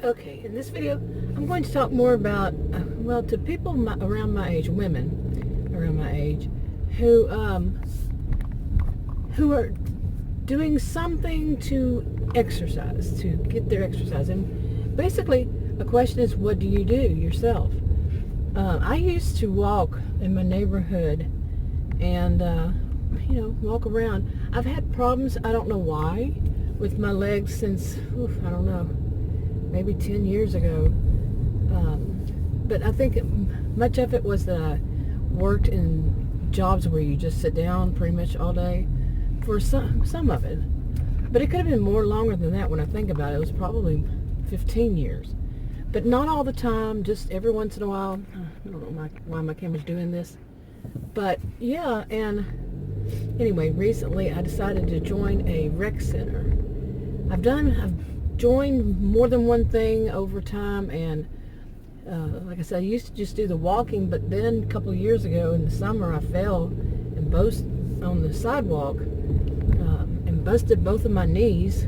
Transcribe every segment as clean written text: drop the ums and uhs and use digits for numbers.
Okay, in this video, I'm going to talk more about, well, to people around my age, women around my age, who are doing something to exercise, to get their exercise. And basically, the question is, what do you do yourself? I used to walk in my neighborhood and, walk around. I've had problems, I don't know why, with my legs since, I don't know, maybe 10 years ago. But I think much of it was that I worked in jobs where you just sit down pretty much all day for some of it. But it could have been more longer than that when I think about it. It was probably 15 years. But not all the time, just every once in a while. I don't know why my camera's doing this. But yeah, and anyway, recently I decided to join a rec center. I've joined more than one thing over time, and like I said, I used to just do the walking, but then a couple of years ago in the summer I fell and both on the sidewalk and busted both of my knees.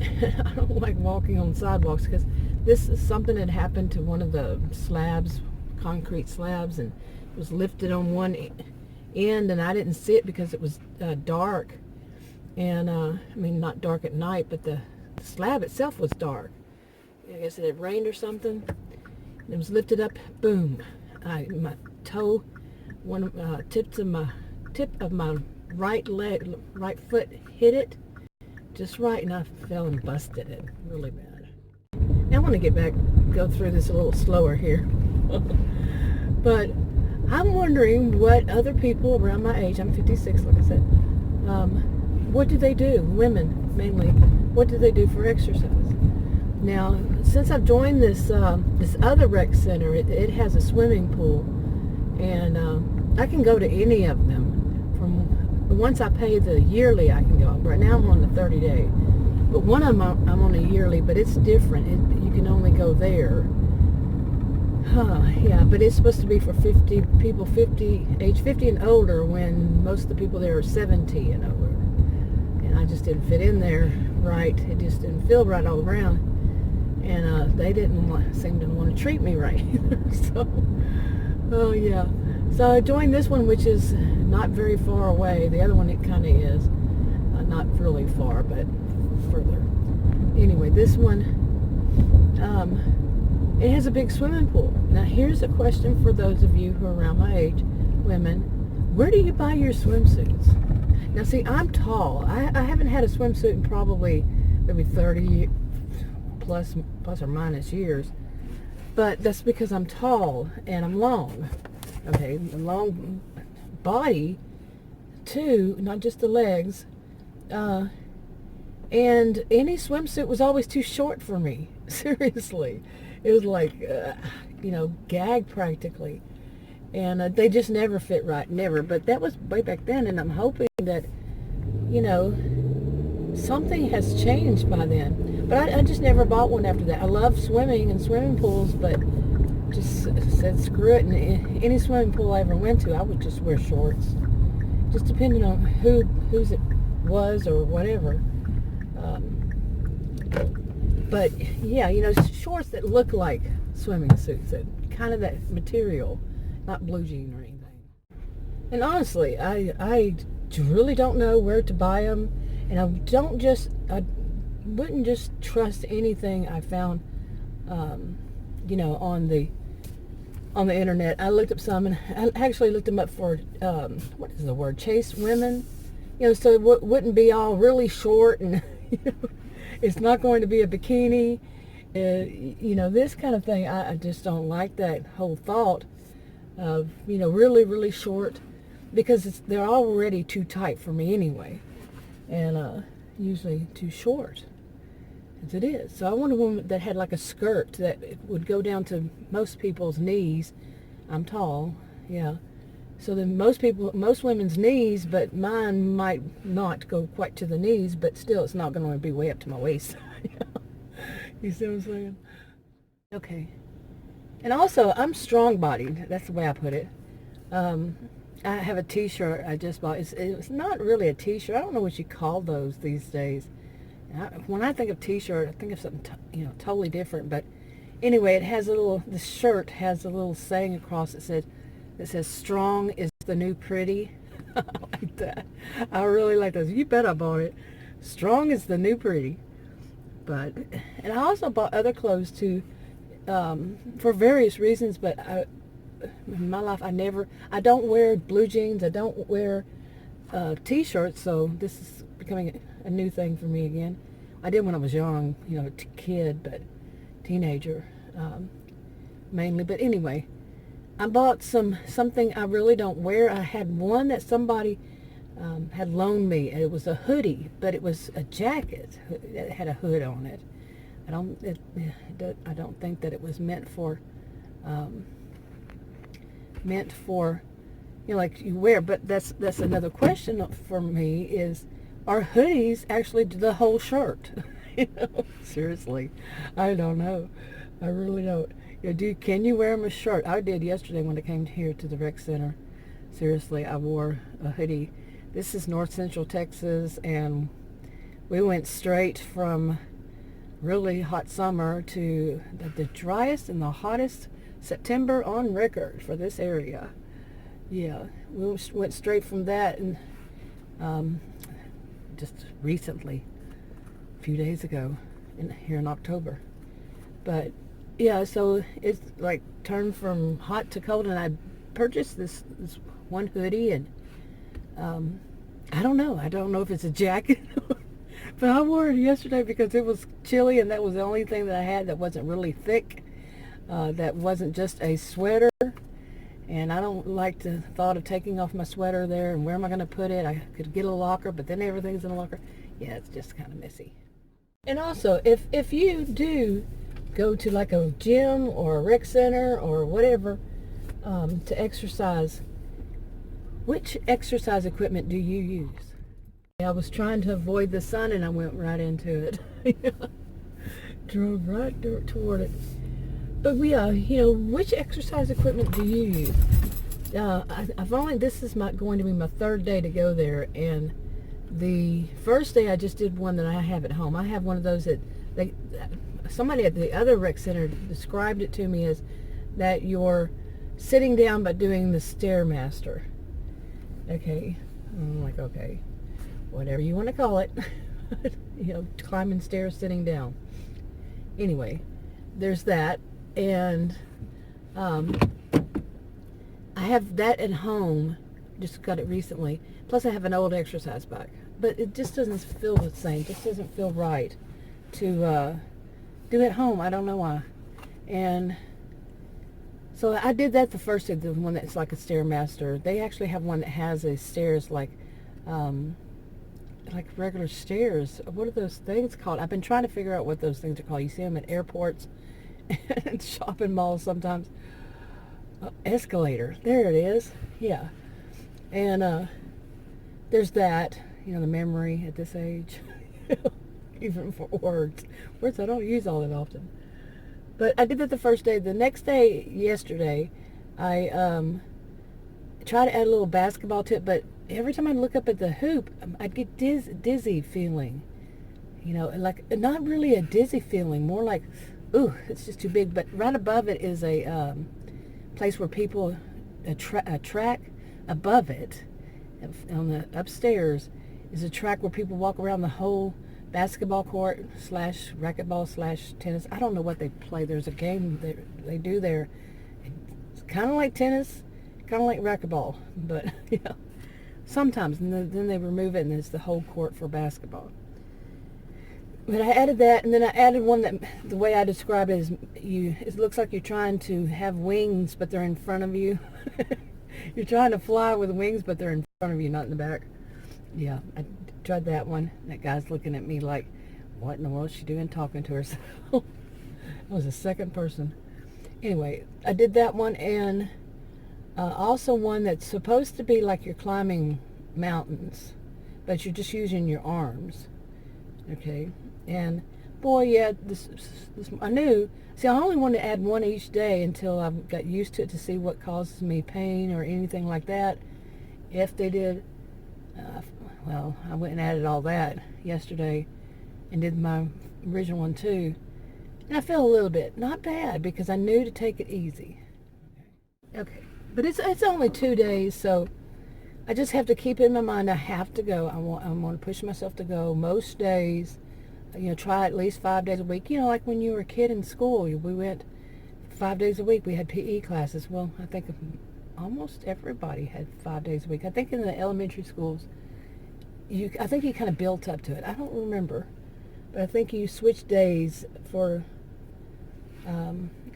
I don't like walking on sidewalks because this is something that happened to one of the slabs, concrete slabs, and it was lifted on one end, and I didn't see it because it was dark. And I mean, not dark at night, but the slab itself was dark. I guess it had rained or something. It was lifted up, boom. My toe, tip of my right foot hit it just right, and I fell and busted it really bad. Now I want to go through this a little slower here. But I'm wondering what other people around my age, I'm 56, like I said, what do they do? Women, mainly. What do they do for exercise? Now, since I've joined this other rec center, it has a swimming pool, and I can go to any of them. Once I pay the yearly, I can go. Right now I'm on the 30-day, but one of them I'm on a yearly, but it's different. You can only go there. Yeah, but it's supposed to be for people age 50 and older, when most of the people there are 70 and over. And I just didn't fit in there right. It just didn't feel right all around. And they didn't seem to want to treat me right either. So, oh yeah. So I joined this one, which is not very far away. The other one, it kind of is. Not really far, but further. Anyway, this one, it has a big swimming pool. Now here's a question for those of you who are around my age, women. Where do you buy your swimsuits? Now see, I'm tall. I haven't had a swimsuit in probably maybe 30 plus or minus years. But that's because I'm tall and I'm long. Okay, a long body too, not just the legs. And any swimsuit was always too short for me. Seriously. It was like, gag practically. And they just never fit right, never. But that was way back then, and I'm hoping that, something has changed by then. But I just never bought one after that. I love swimming and swimming pools, but just said screw it. And any swimming pool I ever went to, I would just wear shorts. Just depending on whose it was or whatever. But yeah, shorts that look like swimming suits, that kind of that material, not blue jean or anything. And honestly, I really don't know where to buy them, and I wouldn't just trust anything I found, on the internet. I looked up some, and I actually looked them up for what is the word? Chaste women, so it wouldn't be all really short and. It's not going to be a bikini, this kind of thing. I just don't like that whole thought of, really, really short, because they're already too tight for me anyway, and usually too short as it is. So I want a woman that had like a skirt that would go down to most people's knees. I'm tall, yeah. So then most women's knees, but mine might not go quite to the knees, but still it's not going to be way up to my waist. You see what I'm saying? Okay. And also, I'm strong-bodied. That's the way I put it. I have a t-shirt I just bought. It's not really a t-shirt. I don't know what you call those these days. When I think of t-shirt, I think of something totally different. But anyway, it has the shirt has a little saying across it says strong is the new pretty. I like that. I really like those. You bet I bought it. Strong is the new pretty. And I also bought other clothes too, for various reasons. But in my life, I don't wear blue jeans. I don't wear t-shirts. So this is becoming a new thing for me again. I did when I was young, kid, but teenager mainly. But anyway, I bought something I really don't wear. I had one that somebody had loaned me. It was a hoodie, but it was a jacket. It had a hood on it. I don't think that it was meant for like you wear. But that's another question for me is, are hoodies actually the whole shirt? Seriously, I don't know. I really don't. Can you wear them as shirt? I did yesterday when I came here to the rec center. Seriously, I wore a hoodie. This is North Central Texas, and we went straight from really hot summer to the driest and the hottest September on record for this area. Yeah, we went straight from that, and just recently, a few days ago, here in October. But yeah, so it's like turned from hot to cold, and I purchased this one hoodie, and I don't know if it's a jacket, but I wore it yesterday because it was chilly, and that was the only thing that I had that wasn't really thick, that wasn't just a sweater. And I don't like the thought of taking off my sweater there, and where am I going to put it? I could get a locker, but then everything's in a locker. Yeah, it's just kind of messy. And also, if you do go to like a gym or a rec center or whatever to exercise, which exercise equipment do you use? I was trying to avoid the sun, and I went right into it. Drove right toward it. But which exercise equipment do you use? This is going to be my third day to go there, and the first day I just did one that I have at home. I have one of those that somebody at the other rec center described it to me as that you're sitting down but doing the Stairmaster. Okay, I'm like, okay, whatever you want to call it. Climbing stairs, sitting down. Anyway, there's that. And I have that at home. Just got it recently. Plus I have an old exercise bike, but it just doesn't feel the same. Just doesn't feel right to do at home. I don't know why. And so I did that the first day, the one that's like a Stairmaster. They actually have one that has a stairs like regular stairs. What are those things called? I've been trying to figure out what those things are called. You see them at airports and shopping malls sometimes. Escalator. There it is. Yeah. And there's that. The memory at this age. Even for words I don't use all that often. But I did that the first day. The next day, yesterday, I try to add a little basketball to it, but every time I look up at the hoop, I get dizzy feeling. Like not really a dizzy feeling, more like, ooh, it's just too big. But right above it is a place where people, a track above it, on the upstairs, is a track where people walk around the whole basketball court / racquetball / tennis. I don't know what they play. There's a game they do there. It's kind of like tennis, kind of like racquetball, but sometimes, and then they remove it, and it's the whole court for basketball. But I added that, and then I added one that the way I describe it is it looks like you're trying to have wings, but they're in front of you. You're trying to fly with wings, but they're in front of you, not in the back. Yeah, I tried that one. That guy's looking at me like, what in the world is she doing talking to herself? It was a second person. Anyway, I did that one, and also one that's supposed to be like you're climbing mountains, but you're just using your arms. Okay, and boy, yeah, this I knew. See, I only wanted to add one each day until I got used to it, to see what causes me pain or anything like that. If they did, well, I went and added all that yesterday. and did my original one too. And I feel a little bit, not bad, because I knew to take it easy. Okay, but it's only 2 days, so I just have to keep it in my mind. I have to go. I want to push myself to go most days. Try at least 5 days a week. Like when you were a kid in school, we went 5 days a week. We had PE classes. Well, I think almost everybody had 5 days a week. I think in the elementary schools, I think you kind of built up to it. I don't remember, but I think you switched days for.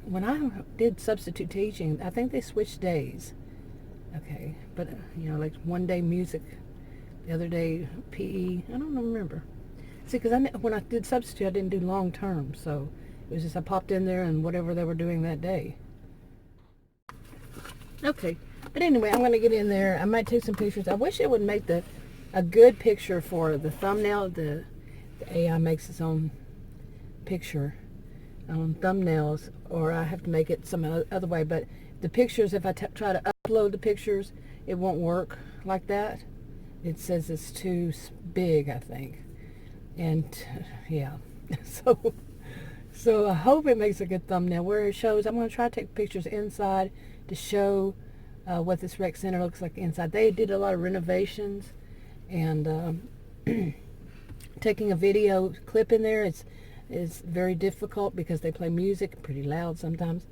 When I did substitute teaching, I think they switched days. Okay, but like one day music, the other day PE. I don't remember. See, because when I did substitute, I didn't do long term, so it was just I popped in there and whatever they were doing that day. Okay, but anyway, I'm going to get in there. I might take some pictures. I wish it would make a good picture for the thumbnail. The AI makes its own picture on thumbnails, or I have to make it some other way. But the pictures, if I try to upload the pictures, it won't work like that. It says it's too big, I think. And yeah, so I hope it makes a good thumbnail where it shows. I'm going to try to take pictures inside to show what this rec center looks like inside. They did a lot of renovations, and taking a video clip in there is very difficult because they play music pretty loud sometimes.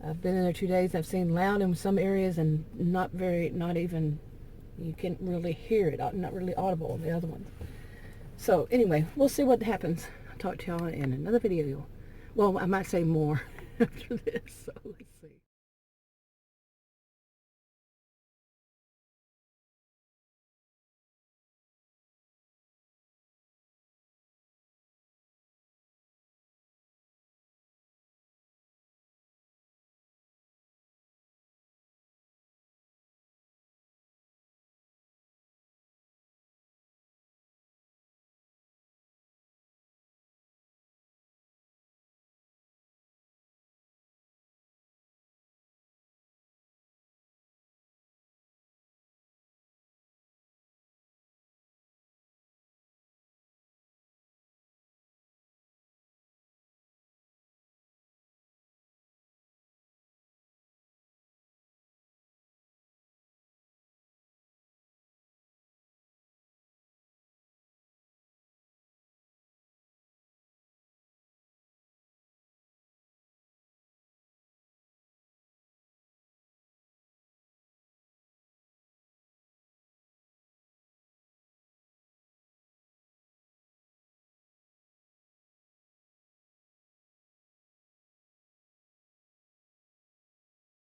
I've been in there 2 days. I've seen loud in some areas and not even, you can't really hear it, not really audible in the other ones. So anyway, we'll see what happens. I'll talk to y'all in another video. Well, I might say more after this, so let's see.